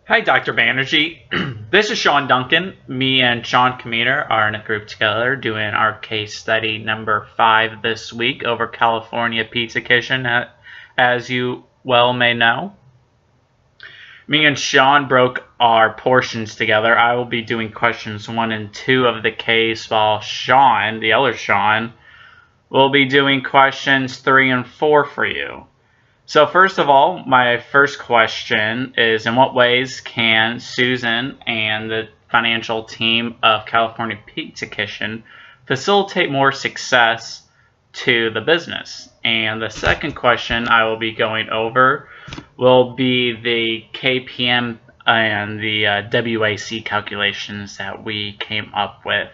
Hi, Dr. Banerjee. This is Sean Duncan. Me and Sean Commuter are in a group together doing our case study number 5 this week over California Pizza Kitchen, as you well may know. Me and Sean broke our portions together. I will be doing questions 1 and 2 of the case, while Sean, the other Sean, will be doing questions 3 and 4 for you. So first of all, my first question is, in what ways can Susan and the financial team of California Pizza Kitchen facilitate more success to the business? And the second question I will be going over will be the KPM and the WAC calculations that we came up with.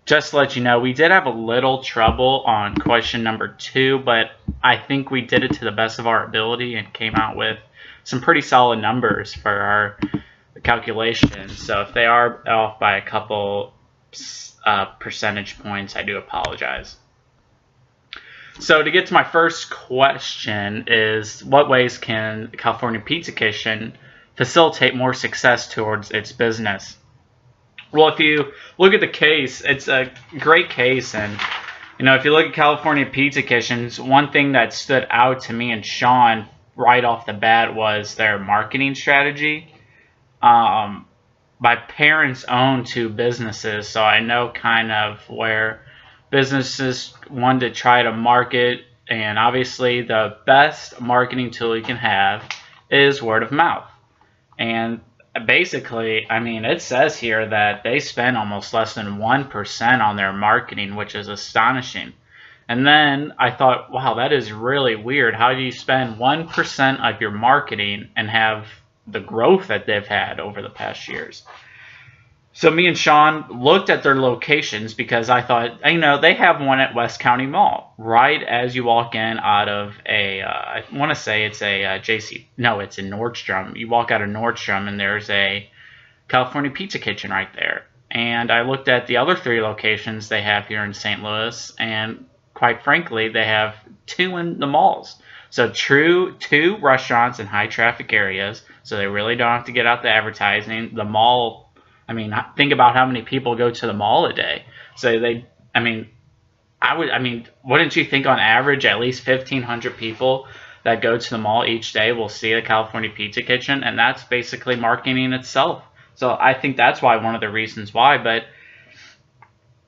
Just to let you know, we did have a little trouble on question number 2, but I think we did it to the best of our ability and came out with some pretty solid numbers for our calculations. So if they are off by a couple percentage points, I do apologize. So to get to my first question is, what ways can California Pizza Kitchen facilitate more success towards its business? Well, if you look at the case, it's a great case, and if you look at California Pizza Kitchens, one thing that stood out to me and Sean right off the bat was their marketing strategy. My parents own 2 businesses, so I know kind of where businesses want to try to market, and obviously the best marketing tool you can have is word of mouth. And basically, it says here that they spend almost less than 1% on their marketing, which is astonishing. And then I thought, wow, that is really weird. How do you spend 1% of your marketing and have the growth that they've had over the past years? So me and Sean looked at their locations because I thought, they have one at West County Mall, right as you walk in out of I want to say it's a no, it's in Nordstrom. You walk out of Nordstrom and there's a California Pizza Kitchen right there. And I looked at the other 3 locations they have here in St. Louis, and quite frankly, they have 2 in the malls. So 2 restaurants in high traffic areas, so they really don't have to get out the advertising. The mall, think about how many people go to the mall a day. So wouldn't you think on average at least 1,500 people that go to the mall each day will see a California Pizza Kitchen? And that's basically marketing itself. So I think that's one of the reasons why. But,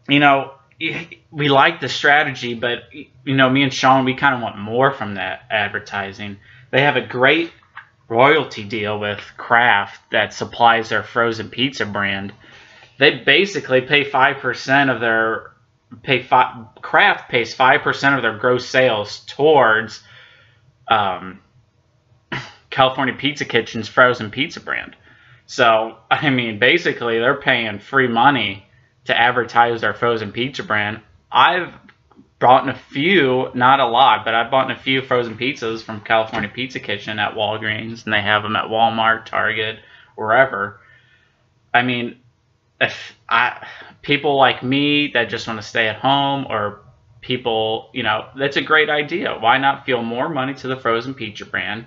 we like the strategy, but, me and Sean, we kind of want more from that advertising. They have a great royalty deal with Kraft that supplies their frozen pizza brand. They basically pay 5% of their Kraft pays 5% of their gross sales towards California Pizza Kitchen's frozen pizza brand. So basically they're paying free money to advertise their frozen pizza brand. I've bought in a few, not a lot, but I've bought in a few frozen pizzas from California Pizza Kitchen at Walgreens, and they have them at Walmart, Target, wherever. If people like me that just want to stay at home, or people, that's a great idea. Why not fuel more money to the frozen pizza brand?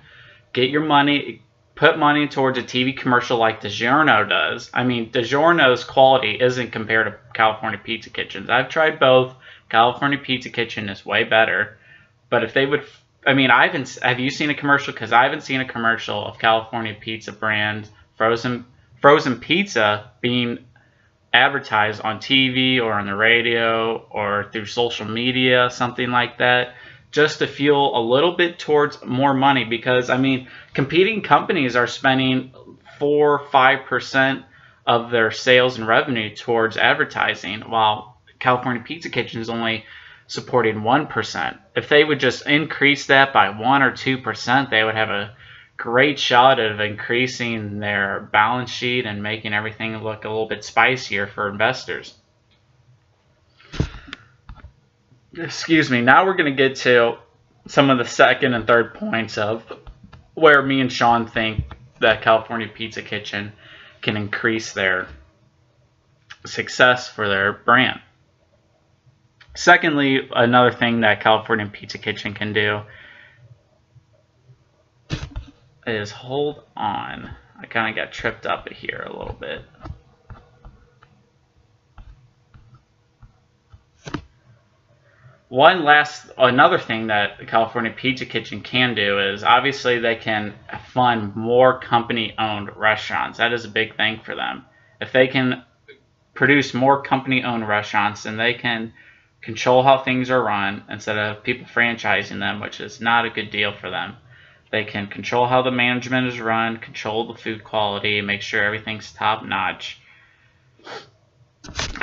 Get your money, put money towards a TV commercial like DiGiorno does. DiGiorno's quality isn't compared to California Pizza Kitchens. I've tried both. California Pizza Kitchen is way better. But if they would, have you seen a commercial? Because I haven't seen a commercial of California Pizza brand frozen pizza being advertised on TV or on the radio or through social media, something like that, just to fuel a little bit towards more money. Because competing companies are spending 4 or 5% of their sales and revenue towards advertising, while California Pizza Kitchen is only supporting 1%. If they would just increase that by 1 or 2%, they would have a great shot of increasing their balance sheet and making everything look a little bit spicier for investors. Excuse me. Now we're going to get to some of the second and third points of where me and Sean think that California Pizza Kitchen can increase their success for their brand. Secondly, another thing that California Pizza Kitchen can do is, hold on, I kind of got tripped up here a little bit. Another thing that the California Pizza Kitchen can do is obviously they can fund more company-owned restaurants. That is a big thing for them. If they can produce more company-owned restaurants, then they can control how things are run instead of people franchising them, which is not a good deal for them. They can control how the management is run, control the food quality, make sure everything's top-notch.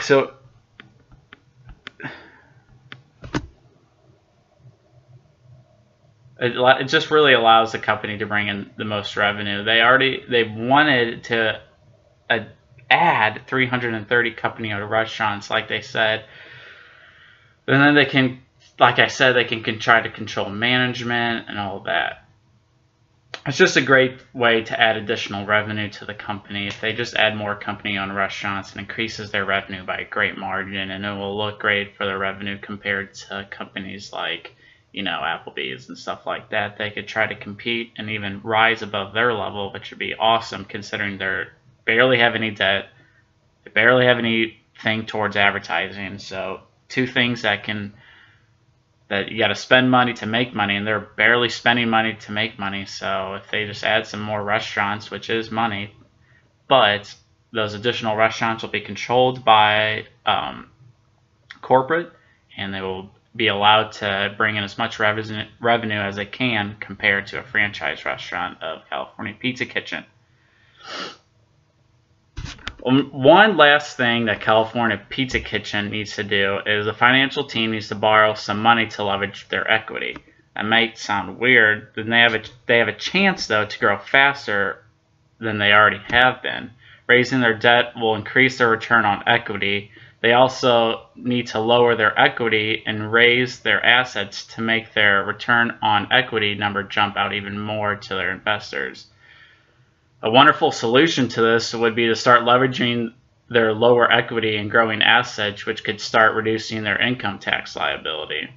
So it just really allows the company to bring in the most revenue. They wanted to add 330 company-owned restaurants, like they said, and then they can, like I said, they can try to control management and all of that. It's just a great way to add additional revenue to the company. If they just add more company-owned restaurants, and increases their revenue by a great margin, and it will look great for their revenue compared to companies like, you know, Applebee's and stuff like that. They could try to compete and even rise above their level, which would be awesome considering they barely have any debt, they barely have anything towards advertising. So two things that you got to spend money to make money, and they're barely spending money to make money. So if they just add some more restaurants, which is money, but those additional restaurants will be controlled by corporate, and they will be allowed to bring in as much revenue as they can compared to a franchise restaurant of California Pizza Kitchen. One last thing that California Pizza Kitchen needs to do is the financial team needs to borrow some money to leverage their equity. That might sound weird, but they have a chance though to grow faster than they already have been. Raising their debt will increase their return on equity. They also need to lower their equity and raise their assets to make their return on equity number jump out even more to their investors. A wonderful solution to this would be to start leveraging their lower equity and growing assets, which could start reducing their income tax liability.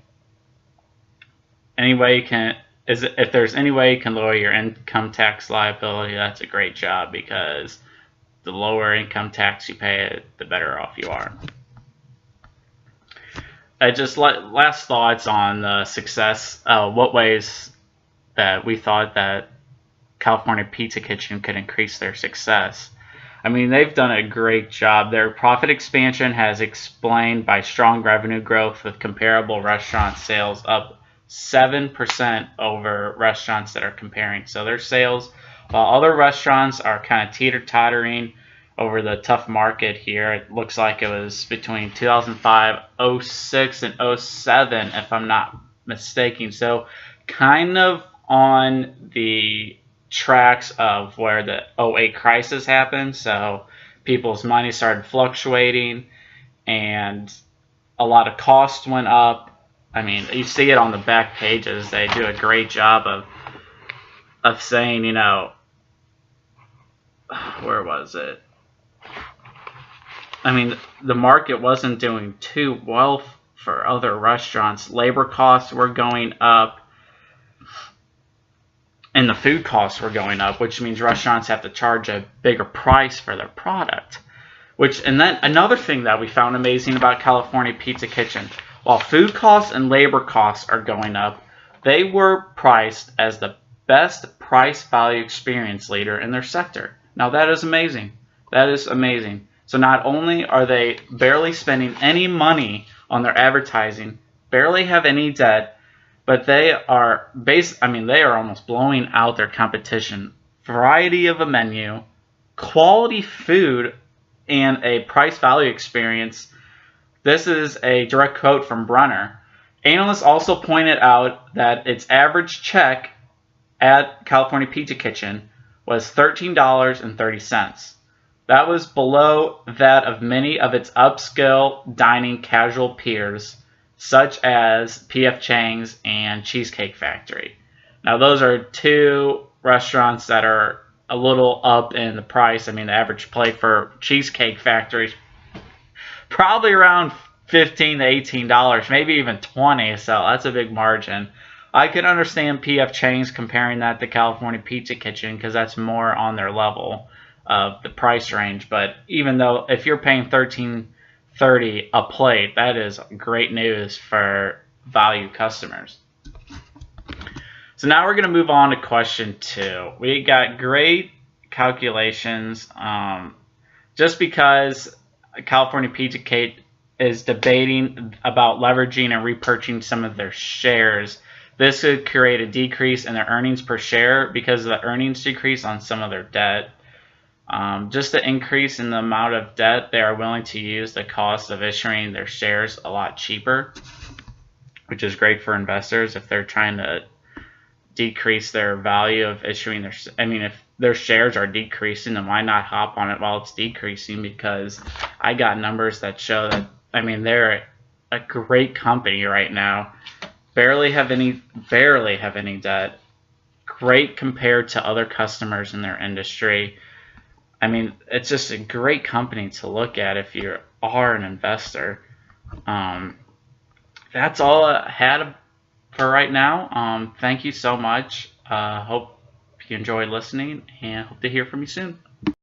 If there's any way you can lower your income tax liability, that's a great job, because the lower income tax you pay, the better off you are. Just last thoughts on the success, what ways that we thought that California Pizza Kitchen could increase their success. I mean, they've done a great job. Their profit expansion has explained by strong revenue growth, with comparable restaurant sales up 7% over restaurants that are comparing. So their sales, while other restaurants are kind of teeter-tottering over the tough market here, it looks like it was between 2005, 06, and 07, if I'm not mistaken. So kind of on the tracks of where the 08 crisis happened. So people's money started fluctuating and a lot of costs went up. I mean, you see it on the back pages. They do a great job of saying, you know, where was it? I mean, the market wasn't doing too well for other restaurants. Labor costs were going up, and the food costs were going up, which means restaurants have to charge a bigger price for their product. And then another thing that we found amazing about California Pizza Kitchen, while food costs and labor costs are going up, they were priced as the best price-value experience leader in their sector. Now that is amazing. That is amazing. So not only are they barely spending any money on their advertising, barely have any debt, but they are almost blowing out their competition. Variety of a menu, quality food, and a price-value experience. This is a direct quote from Brunner. Analysts also pointed out that its average check at California Pizza Kitchen was $13.30. That was below that of many of its upscale dining casual peers, such as P.F. Chang's and Cheesecake Factory. Now, those are two restaurants that are a little up in the price. I mean, the average plate for Cheesecake Factory is probably around $15 to $18, maybe even $20, so that's a big margin. I can understand PF Chang's comparing that to California Pizza Kitchen because that's more on their level of the price range. But even though if you're paying $13.30 a plate, that is great news for value customers. So now we're going to move on to question 2. We got great calculations. Just because California Pizza Kitchen is debating about leveraging and repurchasing some of their shares, this could create a decrease in their earnings per share because of the earnings decrease on some of their debt. Just the increase in the amount of debt they are willing to use the cost of issuing their shares a lot cheaper, which is great for investors if they're trying to decrease their value of issuing their, if their shares are decreasing, then why not hop on it while it's decreasing? Because I got numbers that show that, they're a great company right now. Barely have any debt. Great compared to other customers in their industry. It's just a great company to look at if you are an investor. That's all I had for right now. Thank you so much. Hope you enjoyed listening and hope to hear from you soon.